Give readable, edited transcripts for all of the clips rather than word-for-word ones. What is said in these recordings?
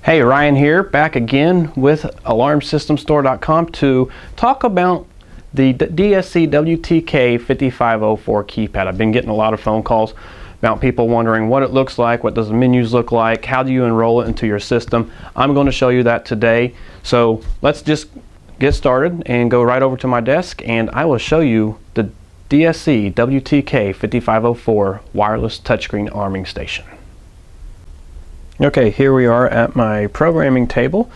Hey, Ryan here, back again with alarmsystemstore.com to talk about the DSC WTK5504 keypad. I've been getting a lot of phone calls about people wondering what it looks like, what does the menus look like, how do you enroll it into your system. I'm going to show you that today. So let's just get started and go right over to my desk and I will show you the DSC WTK5504 wireless touchscreen arming station. Okay, here we are at my programming table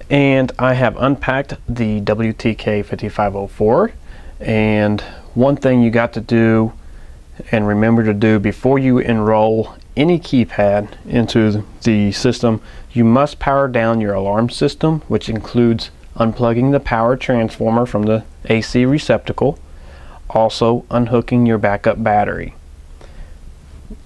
and I have unpacked the WTK5504, and one thing you got to do and remember to do before you enroll any keypad into the system, you must power down your alarm system, which includes unplugging the power transformer from the AC receptacle, also unhooking your backup battery.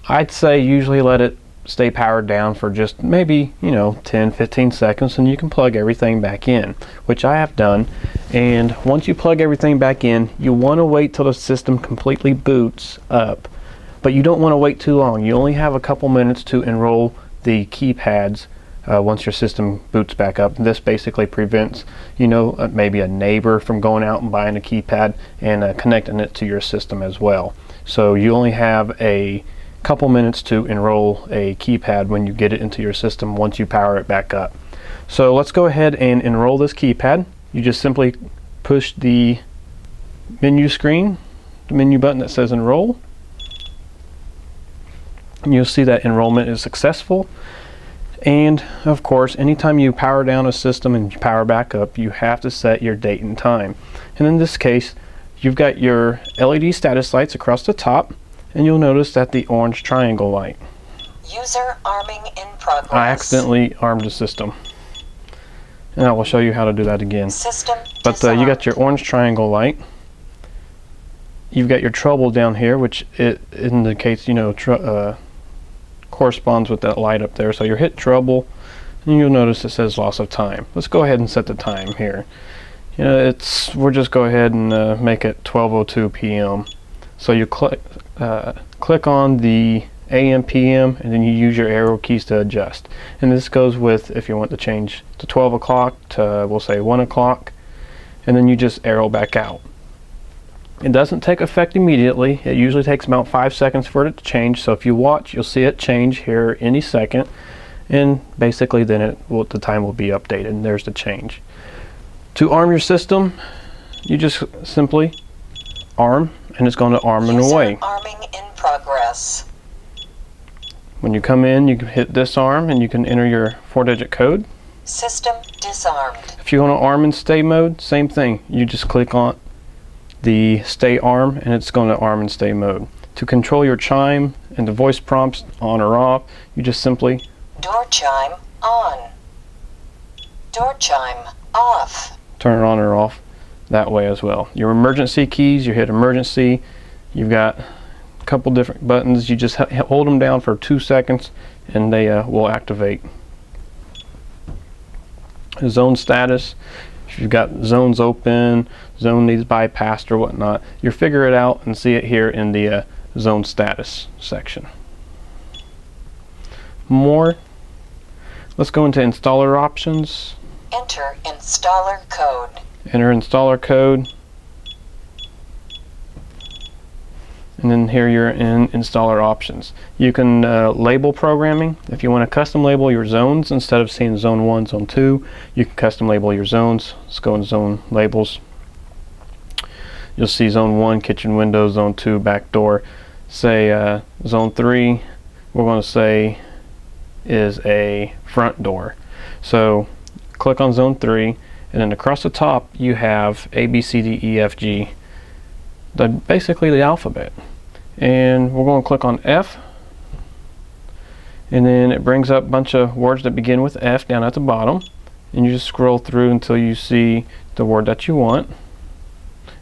I'd say usually let it stay powered down for just maybe 10-15 seconds and you can plug everything back in, which I have done. And once you plug everything back in, you want to wait till the system completely boots up, but you don't want to wait too long. You only have a couple minutes to enroll the keypads once your system boots back up. This basically prevents maybe a neighbor from going out and buying a keypad and connecting it to your system as well. So you only have a couple minutes to enroll a keypad when you get it into your system once you power it back up. So let's go ahead and enroll this keypad. You just simply push the menu screen, the menu button that says enroll, and you'll see that enrollment is successful. And of course, anytime you power down a system and you power back up, you have to set your date and time. And in this case, you've got your LED status lights across the top, and you'll notice that the orange triangle light. User arming in progress. I accidentally armed the system, and I will show you how to do that again. System But you got your orange triangle light. You've got your trouble down here, which it indicates corresponds with that light up there. So you hit trouble, and you'll notice it says loss of time. Let's go ahead and set the time here. We'll just go ahead and make it 12:02 p.m. So you click on the AM PM and then you use your arrow keys to adjust. And this goes with if you want to change to 12 o'clock to, we'll say 1 o'clock, and then you just arrow back out. It doesn't take effect immediately. It usually takes about 5 seconds for it to change. So if you watch, you'll see it change here any second, and basically then the time will be updated, and there's the change. To arm your system, you just simply arm, and it's going to arm and away. Arming in progress. When you come in, you can hit disarm and you can enter your 4-digit code. System disarmed. If you want to arm and stay mode, same thing. You just click on the stay arm and it's going to arm and stay mode. To control your chime and the voice prompts on or off, you just simply door chime on, door chime off. Turn it on or off that way as well. Your emergency keys, you hit emergency. You've got a couple different buttons. You just hold them down for 2 seconds and they will activate. Zone status, if you've got zones open, zone needs bypassed or whatnot, you figure it out and see it here in the zone status section. More, let's go into installer options. Enter installer code. Enter installer code, and then here you're in installer options. You can label programming. If you want to custom label your zones, instead of seeing zone 1, zone 2, you can custom label your zones. Let's go in zone labels. You'll see zone 1, kitchen window, zone 2, back door. Say zone 3, we're going to say is a front door. So click on zone 3, and then across the top you have A, B, C, D, E, F, G, basically the alphabet. And we're going to click on F, and then it brings up a bunch of words that begin with F down at the bottom, and you just scroll through until you see the word that you want.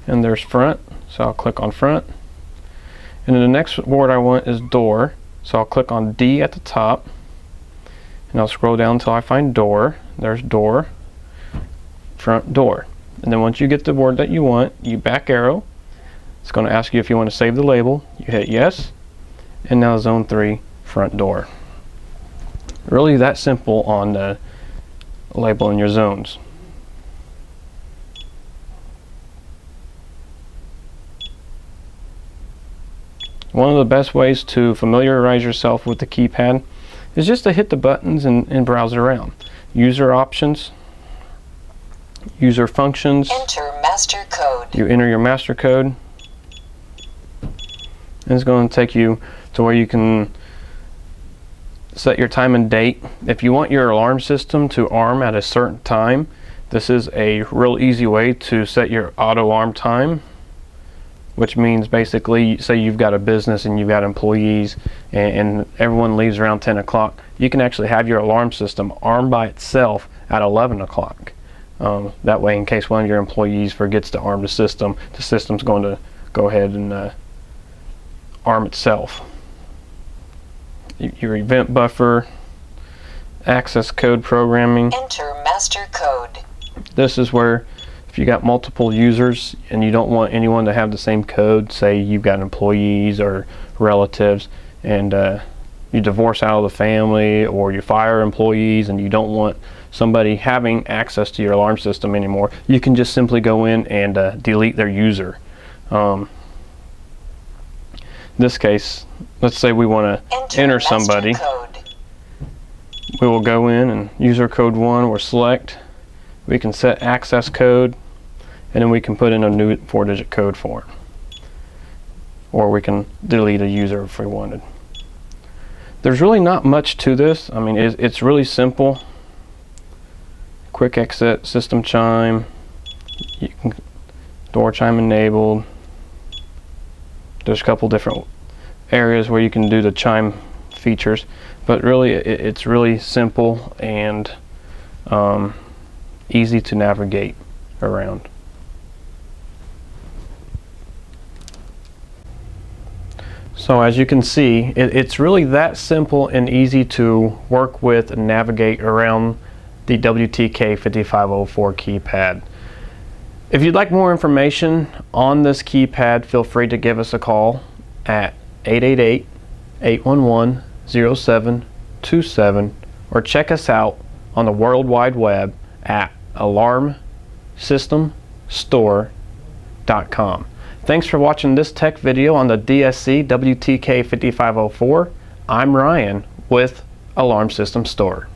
And there's front, so I'll click on front. And then the next word I want is door, so I'll click on D at the top, and I'll scroll down until I find door. There's door, front door. And then once you get the word that you want, you back arrow. It's going to ask you if you want to save the label. You hit yes, and now zone 3, front door. Really that simple on labeling your zones. One of the best ways to familiarize yourself with the keypad is just to hit the buttons and browse around. User options, user functions. Enter master code. You enter your master code. And it's going to take you to where you can set your time and date. If you want your alarm system to arm at a certain time, this is a real easy way to set your auto arm time, which means basically, say you've got a business and you've got employees and everyone leaves around 10 o'clock, you can actually have your alarm system arm by itself at 11 o'clock. That way, in case one of your employees forgets to arm the system's going to go ahead and arm itself. Your event buffer, access code programming. Enter master code. This is where if you got multiple users and you don't want anyone to have the same code, say you've got employees or relatives and you divorce out of the family or you fire employees and you don't want somebody having access to your alarm system anymore, you can just simply go in and delete their user. In this case, let's say we want to enter somebody. We will go in and user code 1 or select. We can set access code, and then we can put in a new 4-digit code for it. Or we can delete a user if we wanted. There's really not much to this. I mean, it's really simple. Quick exit, system chime, you can, door chime enabled. There's a couple different areas where you can do the chime features, but really it's really simple and easy to navigate around. So as you can see, it's really that simple and easy to work with and navigate around the WTK5504 keypad. If you'd like more information on this keypad, feel free to give us a call at 888-811-0727 or check us out on the World Wide Web at alarmsystemstore.com. Thanks for watching this tech video on the DSC WTK5504. I'm Ryan with Alarm System Store.